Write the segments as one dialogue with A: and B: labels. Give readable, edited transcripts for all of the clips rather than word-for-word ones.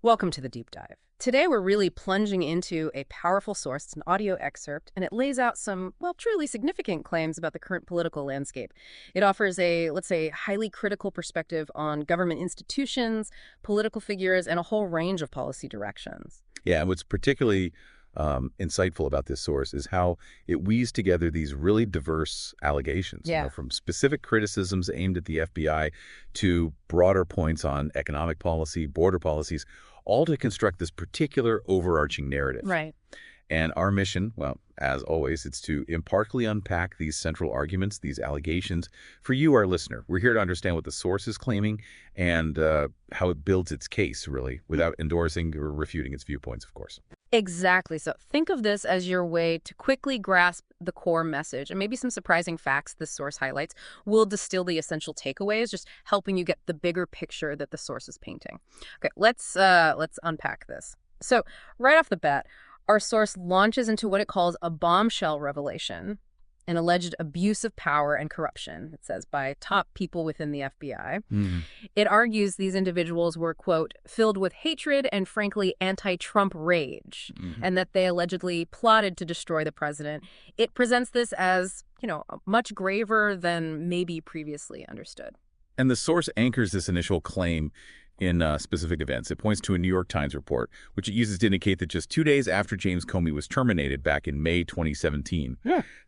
A: Welcome to the deep dive. Today we're really plunging into a powerful source. It's an audio excerpt, and it lays out some, well, truly significant claims about the current political landscape. It offers a, let's say, highly critical perspective on government institutions, political figures, and a whole range of policy directions.
B: Yeah, and what's particularly insightful about this source is how it weaves together these really diverse allegations,
A: Yeah.
B: from specific criticisms aimed at the FBI to broader points on economic policy, border policies, all to construct this particular overarching narrative.
A: Right.
B: And our mission, well, as always, it's to impartially unpack these central arguments, these allegations, for you, our listener. We're here to understand what the source is claiming and how it builds its case, really, without endorsing or refuting its viewpoints, of course.
A: Exactly. So think of this as your way to quickly grasp the core message and maybe some surprising facts this source highlights. Will distill the essential takeaways, just helping you get the bigger picture that the source is painting. Okay, let's unpack this. So right off the bat, our source launches into what it calls a bombshell revelation, an alleged abuse of power and corruption, it says, by top people within the FBI. It argues these individuals were, quote, filled with hatred and, frankly, anti-Trump rage, and that they allegedly plotted to destroy the president. It presents this as, much graver than maybe previously understood.
B: And the source anchors this initial claim in specific events. It points to a New York Times report, which it uses to indicate that just 2 days after James Comey was terminated back in May 2017,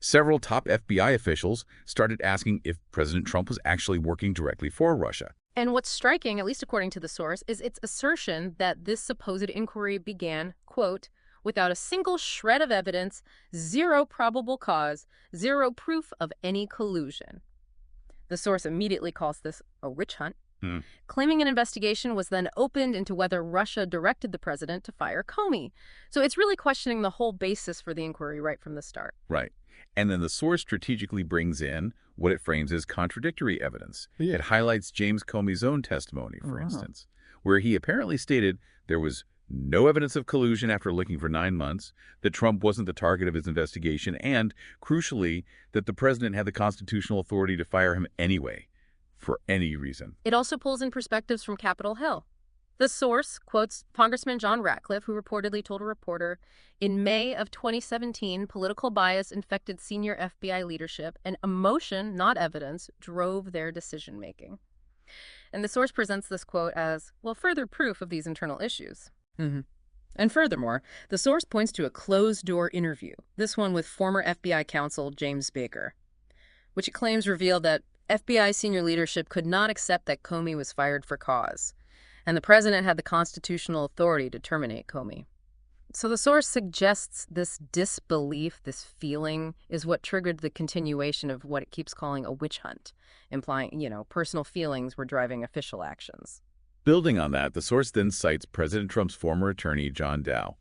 B: several top FBI officials started asking if President Trump was actually working directly for Russia.
A: And what's striking, at least according to the source, is its assertion that this supposed inquiry began, quote, without a single shred of evidence, zero probable cause, zero proof of any collusion. The source immediately calls this a witch hunt, claiming an investigation was then opened into whether Russia directed the president to fire Comey. So it's really questioning the whole basis for the inquiry right from the start.
B: Right. And then the source strategically brings in what it frames as contradictory evidence. It highlights James Comey's own testimony, for instance, where he apparently stated there was no evidence of collusion after looking for 9 months, that Trump wasn't the target of his investigation, and, crucially, that the president had the constitutional authority to fire him anyway, for any reason.
A: It also pulls in perspectives from Capitol Hill. The source quotes Congressman John Ratcliffe, who reportedly told a reporter, in May of 2017, political bias infected senior FBI leadership, and emotion, not evidence, drove their decision-making. And the source presents this quote as, well, further proof of these internal issues. And furthermore, the source points to a closed-door interview, this one with former FBI counsel James Baker, which it claims revealed that FBI senior leadership could not accept that Comey was fired for cause, and the president had the constitutional authority to terminate Comey. So the source suggests this disbelief, this feeling, is what triggered the continuation of what it keeps calling a witch hunt, implying, personal feelings were driving official actions.
B: Building on that, the source then cites President Trump's former attorney, John Dow.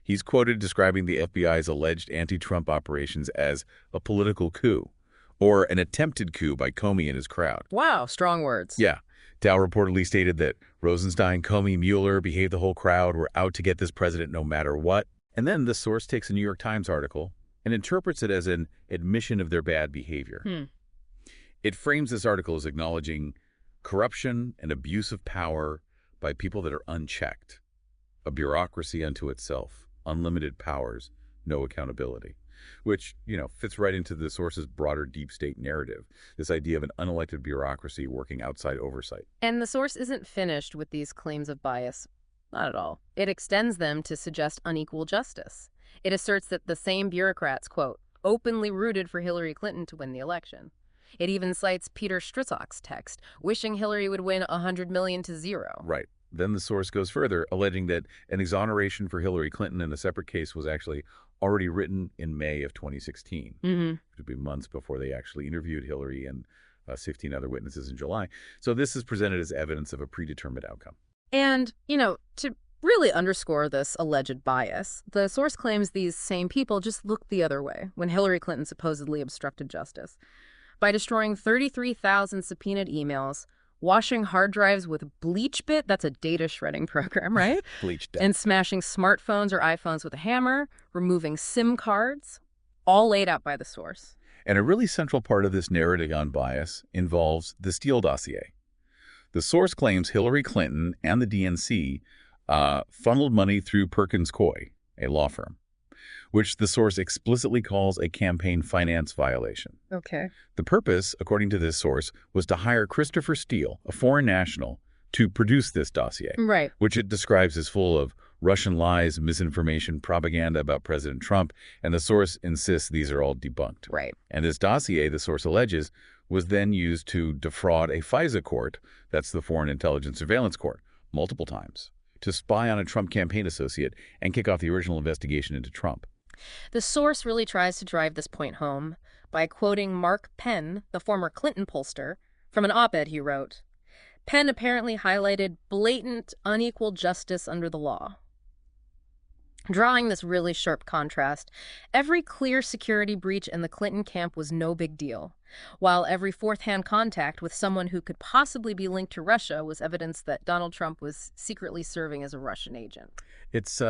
B: He's quoted describing the FBI's alleged anti-Trump operations as a political coup, or an attempted coup by Comey and his crowd.
A: Wow, strong words.
B: Yeah. Dow reportedly stated that Rosenstein, Comey, Mueller, behaved the whole crowd, were out to get this president no matter what. And then the source takes a New York Times article and interprets it as an admission of their bad behavior. It frames this article as acknowledging corruption and abuse of power by people that are unchecked, a bureaucracy unto itself, unlimited powers, no accountability, which, fits right into the source's broader deep state narrative, this idea of an unelected bureaucracy working outside oversight.
A: And the source isn't finished with these claims of bias. Not at all. It extends them to suggest unequal justice. It asserts that the same bureaucrats, quote, openly rooted for Hillary Clinton to win the election. It even cites Peter Strzok's text, wishing Hillary would win 100 million to 0.
B: Right. Then the source goes further, alleging that an exoneration for Hillary Clinton in a separate case was actually already written in May of 2016. It would be months before they actually interviewed Hillary and 15 other witnesses in July. So this is presented as evidence of a predetermined outcome.
A: And, to really underscore this alleged bias, the source claims these same people just looked the other way when Hillary Clinton supposedly obstructed justice. By destroying 33,000 subpoenaed emails, washing hard drives with BleachBit, that's a data shredding program, right?
B: BleachBit.
A: And smashing smartphones or iPhones with a hammer, removing SIM cards, all laid out by the source.
B: And a really central part of this narrative on bias involves the Steele dossier. The source claims Hillary Clinton and the DNC funneled money through Perkins Coie, a law firm, which the source explicitly calls a campaign finance violation.
A: Okay.
B: The purpose, according to this source, was to hire Christopher Steele, a foreign national, to produce this dossier,
A: Right.
B: which it describes as full of Russian lies, misinformation, propaganda about President Trump, and the source insists these are all debunked.
A: Right.
B: And this dossier, the source alleges, was then used to defraud a FISA court, that's the Foreign Intelligence Surveillance Court, multiple times, to spy on a Trump campaign associate and kick off the original investigation into Trump.
A: The source really tries to drive this point home by quoting Mark Penn, the former Clinton pollster, from an op-ed he wrote. Penn apparently highlighted blatant, unequal justice under the law. Drawing this really sharp contrast, every clear security breach in the Clinton camp was no big deal, while every fourth-hand contact with someone who could possibly be linked to Russia was evidence that Donald Trump was secretly serving as a Russian agent.
B: It's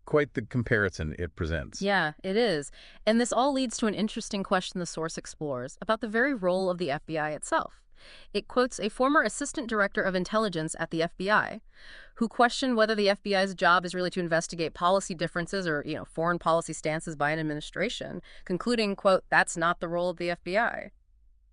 B: quite the comparison it presents.
A: Yeah, it is. And this all leads to an interesting question the source explores about the very role of the FBI itself. It quotes a former assistant director of intelligence at the FBI, who questioned whether the FBI's job is really to investigate policy differences or, foreign policy stances by an administration, concluding, quote, that's not the role of the FBI.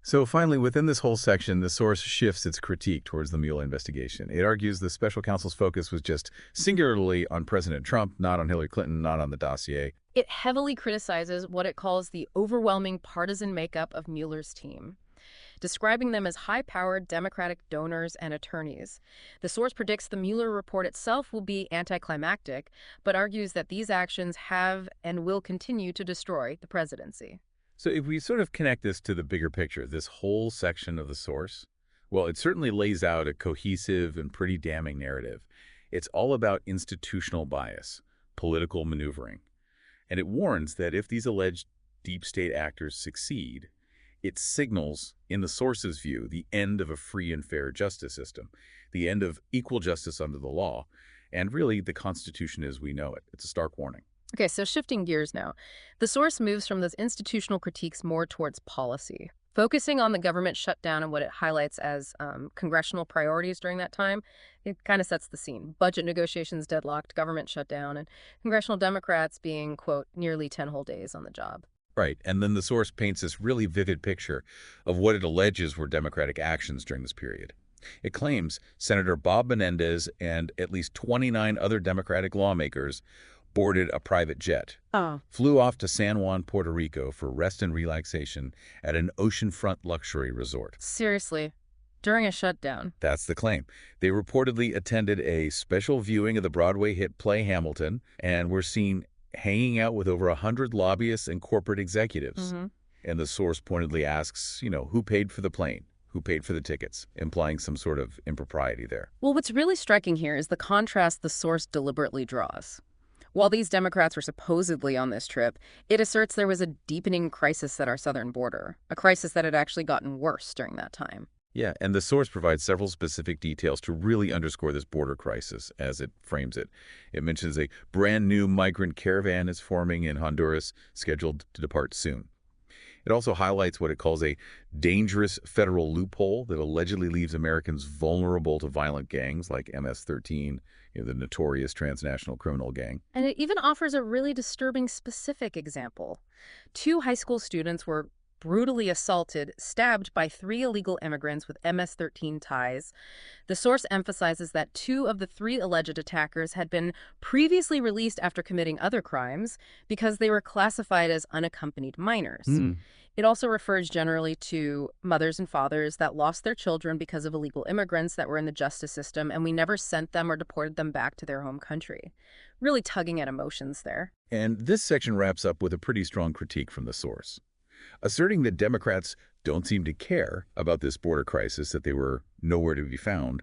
B: So finally, within this whole section, the source shifts its critique towards the Mueller investigation. It argues the special counsel's focus was just singularly on President Trump, not on Hillary Clinton, not on the dossier.
A: It heavily criticizes what it calls the overwhelming partisan makeup of Mueller's team, describing them as high-powered Democratic donors and attorneys. The source predicts the Mueller report itself will be anticlimactic, but argues that these actions have and will continue to destroy the presidency.
B: So if we sort of connect this to the bigger picture, this whole section of the source, well, it certainly lays out a cohesive and pretty damning narrative. It's all about institutional bias, political maneuvering. And it warns that if these alleged deep state actors succeed, it signals, in the source's view, the end of a free and fair justice system, the end of equal justice under the law, and really the Constitution as we know it. It's a stark warning.
A: Okay, so shifting gears now. The source moves from those institutional critiques more towards policy, focusing on the government shutdown and what it highlights as congressional priorities during that time. It kind of sets the scene. Budget negotiations deadlocked, government shutdown, and congressional Democrats being, quote, nearly 10 whole days on the job.
B: Right, and then the source paints this really vivid picture of what it alleges were Democratic actions during this period. It claims Senator Bob Menendez and at least 29 other Democratic lawmakers boarded a private jet, flew off to San Juan, Puerto Rico for rest and relaxation at an oceanfront luxury resort.
A: Seriously, during a shutdown.
B: That's the claim. They reportedly attended a special viewing of the Broadway hit play Hamilton and were seen hanging out with over 100 lobbyists and corporate executives. And the source pointedly asks, who paid for the plane? Who paid for the tickets, implying some sort of impropriety there.
A: Well, what's really striking here is the contrast the source deliberately draws. While these Democrats were supposedly on this trip, it asserts there was a deepening crisis at our southern border, a crisis that had actually gotten worse during that time.
B: Yeah, and the source provides several specific details to really underscore this border crisis as it frames it. It mentions a brand new migrant caravan is forming in Honduras, scheduled to depart soon. It also highlights what it calls a dangerous federal loophole that allegedly leaves Americans vulnerable to violent gangs like MS-13, the notorious transnational criminal gang.
A: And it even offers a really disturbing specific example. 2 high school students were brutally assaulted, stabbed by 3 illegal immigrants with MS-13 ties. The source emphasizes that 2 of the 3 alleged attackers had been previously released after committing other crimes because they were classified as unaccompanied minors. It also refers generally to mothers and fathers that lost their children because of illegal immigrants that were in the justice system, and we never sent them or deported them back to their home country. Really tugging at emotions there.
B: And this section wraps up with a pretty strong critique from the source, asserting that Democrats don't seem to care about this border crisis, that they were nowhere to be found.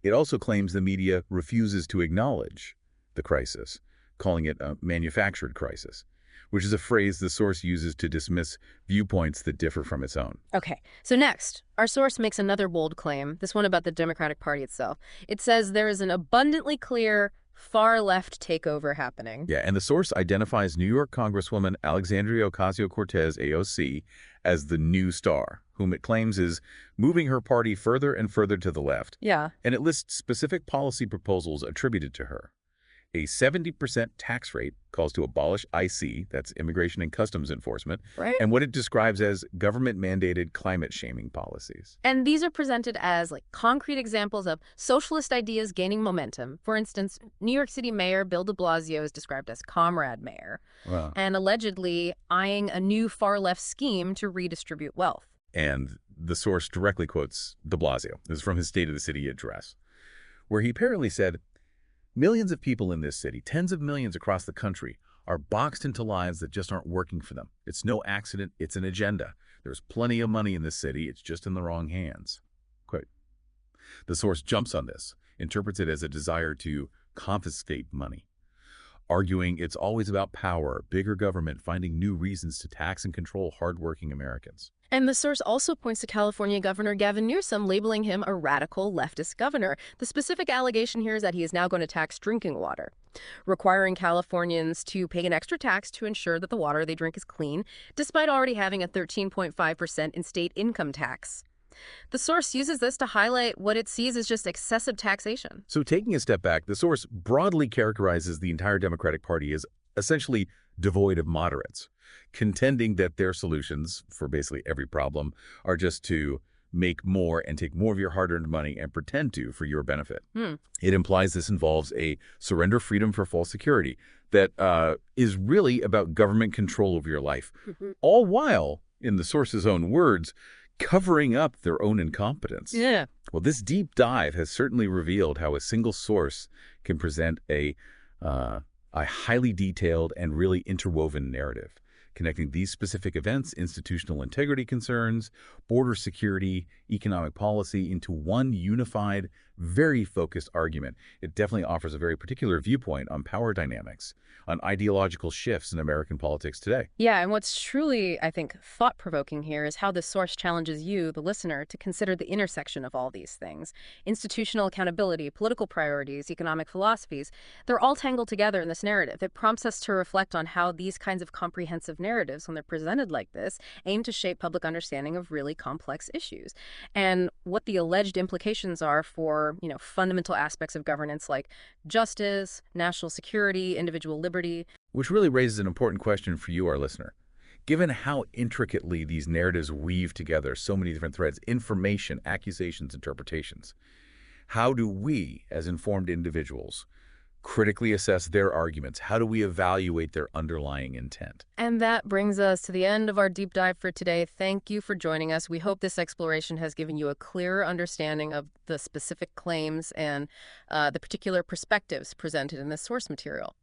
B: It also claims the media refuses to acknowledge the crisis, calling it a manufactured crisis, which is a phrase the source uses to dismiss viewpoints that differ from its own.
A: Okay, so next, our source makes another bold claim, this one about the Democratic Party itself. It says there is an abundantly clear far-left takeover happening.
B: Yeah, and the source identifies New York Congresswoman Alexandria Ocasio-Cortez, AOC, as the new star, whom it claims is moving her party further and further to the left.
A: Yeah.
B: And it lists specific policy proposals attributed to her. A 70% tax rate calls to abolish IC, that's Immigration and Customs Enforcement,
A: Right.
B: and what it describes as government-mandated climate shaming policies.
A: And these are presented as like concrete examples of socialist ideas gaining momentum. For instance, New York City Mayor Bill de Blasio is described as comrade mayor
B: Wow.
A: and allegedly eyeing a new far-left scheme to redistribute wealth.
B: And the source directly quotes de Blasio. This is from his State of the City address, where he apparently said, "Millions of people in this city, tens of millions across the country, are boxed into lives that just aren't working for them. It's no accident, it's an agenda. There's plenty of money in this city, it's just in the wrong hands." Quote. The source jumps on this, interprets it as a desire to confiscate money, arguing it's always about power, bigger government finding new reasons to tax and control hardworking Americans.
A: And the source also points to California Governor Gavin Newsom, labeling him a radical leftist governor. The specific allegation here is that he is now going to tax drinking water, requiring Californians to pay an extra tax to ensure that the water they drink is clean, despite already having a 13.5% in state income tax. The source uses this to highlight what it sees as just excessive taxation.
B: So taking a step back, the source broadly characterizes the entire Democratic Party as essentially devoid of moderates, contending that their solutions for basically every problem are just to make more and take more of your hard-earned money and pretend to for your benefit. It implies this involves a surrender freedom for false security that is really about government control over your life, all while, in the source's own words, covering up their own incompetence.
A: Yeah.
B: Well, this deep dive has certainly revealed how a single source can present a highly detailed and really interwoven narrative, connecting these specific events, institutional integrity concerns, border security, economic policy into one unified, very focused argument. It definitely offers a very particular viewpoint on power dynamics, on ideological shifts in American politics today.
A: Yeah, and what's truly, I think, thought-provoking here is how this source challenges you, the listener, to consider the intersection of all these things. Institutional accountability, political priorities, economic philosophies, they're all tangled together in this narrative. It prompts us to reflect on how these kinds of comprehensive narratives, when they're presented like this, aim to shape public understanding of really complex issues, and what the alleged implications are for, fundamental aspects of governance like justice, national security, individual liberty.
B: Which really raises an important question for you, our listener. Given how intricately these narratives weave together so many different threads, information, accusations, interpretations, how do we, as informed individuals, critically assess their arguments? How do we evaluate their underlying intent?
A: And that brings us to the end of our deep dive for today. Thank you for joining us. We hope this exploration has given you a clearer understanding of the specific claims and the particular perspectives presented in this source material.